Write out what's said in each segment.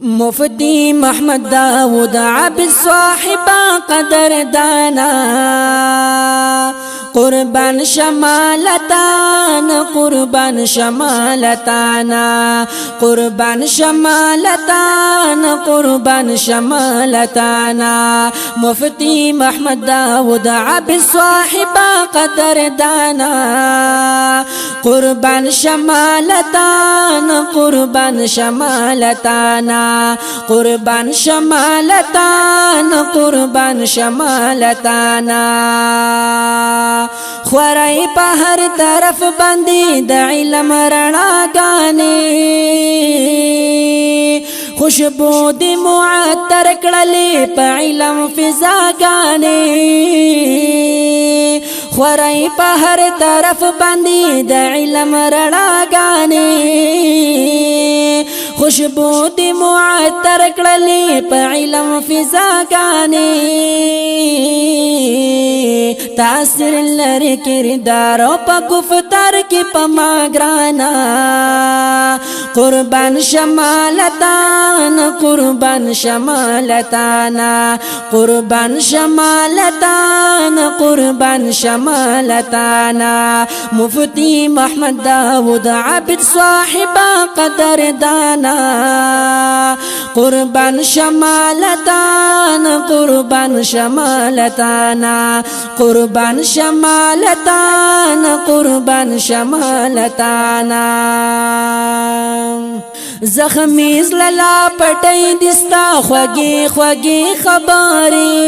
مفتی محمد داود عبد صاحبا قدر دانا قربان شمالتان قربان شمالتانا قربان شمالتان قربان شمالتانا مفتی محمد داود عبد صاحبا قدر دانا قربان شمالتان قربان شمالتانا قربان شمالتان قربان شمالتانا خورائی پا ہر طرف بندی د علم رڼا گانی خوشبو دی معطر کړلې په علم فضا گانی خورائی پا ہر طرف بندی د علم رڼا گانی خوشبو دی معطر کړلې په علم فضا گانی تاثیر لري کردار او په گفتار کې پما ګرانا قربان شمالتان قربان شمالتانا قربان شمالتان قربان شمالتانا مفتی محمد داود عبد صاحبا قدر دانا قربان شمالتان قربان شمالتانا قربان شمالتان قربان شمالتانا زخمیز للا پټی دستا خوږی خوږی خبرې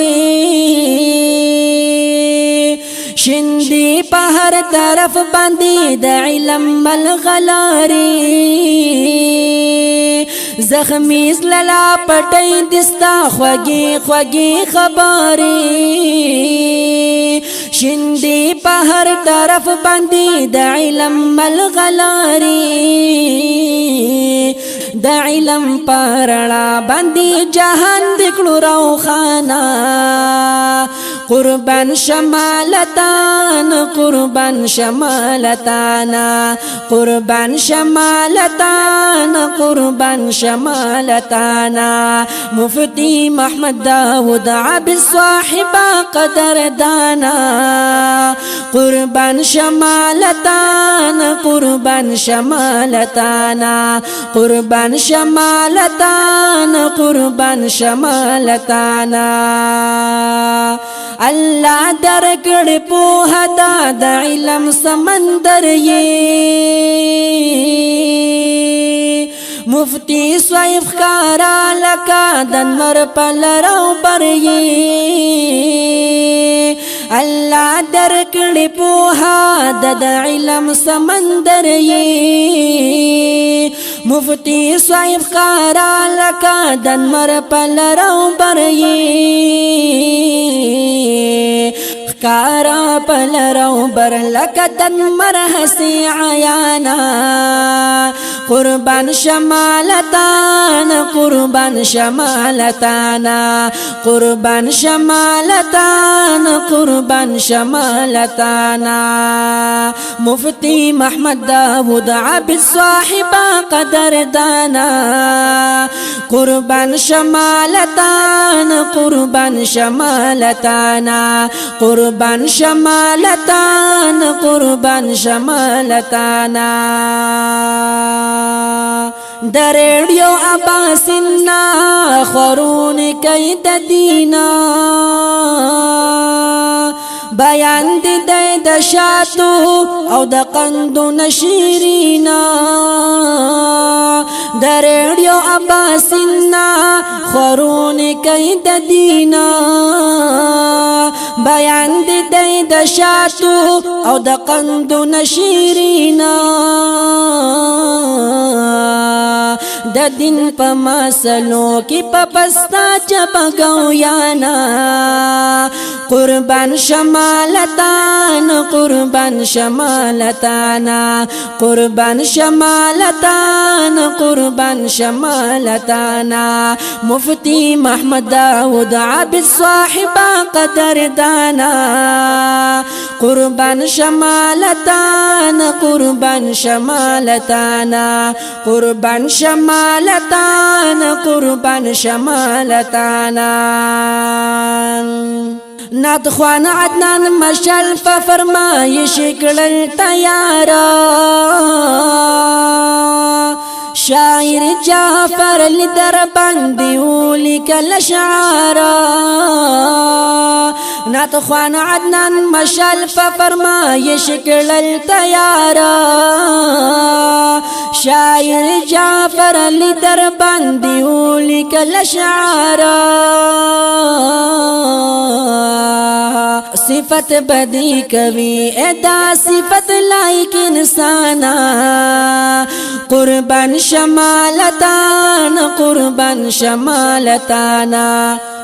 شندی په هر طرف باندې د علم ملغلاري زخمیز للا پټی دستا خوږی خوږی خبرې شندی په هر طرف باندې د علم ملغلاري د علم پرړا باندې جهان دکړو روخانا قربان شمالتان قربان شمالتانا قربان شمالتان قربان شمالتانا مفتی محمد داود عبد صاحبا قدر دانا قربان شمالتان قربان شمالتانا قربان شمالتان قربان شمالتانا الله درکړ په هدا د علم سمندر مفتی صیف کارا لکا دنور پلرو بر الله درکړ په هدا د علم سمندر مفتی صیف کارا لکا دنور پلرو بر کارا پلرو بر لکتن مرحسی عیانا قربان شمالتان قربان شمالتانا قربان شمالتان قربان شمالتانا مفتی محمد داود عبد صاحبا قدر دانا قربان شمالتان قربان شمالتانا قربان شمالتان قربان شمالتانا در ریډیو عباسنا خورون کید دینا بیان دی د شاتو او د قندو نشیرینا در ریډیو عباسنا خورون کید دینا بیان دی د شاتو او د قندو نشیرینا د دین په مسلو کې په پستا چپګو یانا قربان شمالتان قربان شمالتانا قربان شمالتانا قربان شمالتانا مفتي محمد داود عابد صاحب قدر دانا قربان شمالتانا قربان شمالتانا قربان شمالتانا قربان شمالتانا نادخوان عدنان مشل ففرمایش کړل تیارا شاعر جعفر لدر باندې ولیکل شعرا نادخوان عدنان مشل ففرمایش کړل تیارا شاعر جعفر لدر باندې ولیکل شعرا صفت بدی کبھی ادا صفت لائق انسانا قربان شمالتانا قربان شمالتانا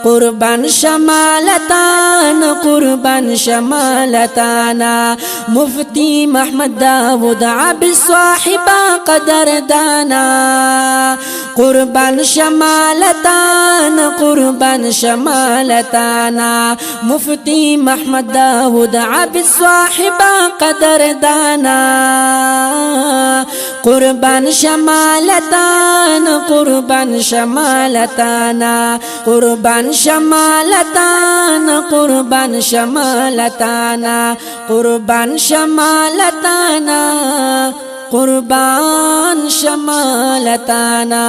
قربان شمالتانا قربان شمالتانا مفتي محمد داود عابد صاحب قدر دانا قربان شمالتانا قربان شمالتانا مفتي محمد داود عابد صاحب قدر دانا قربان شمالتانا قربان شمالتانا قربان شمالتانا قربان شمالتانا قربان شمالتانا قربان شمالتانا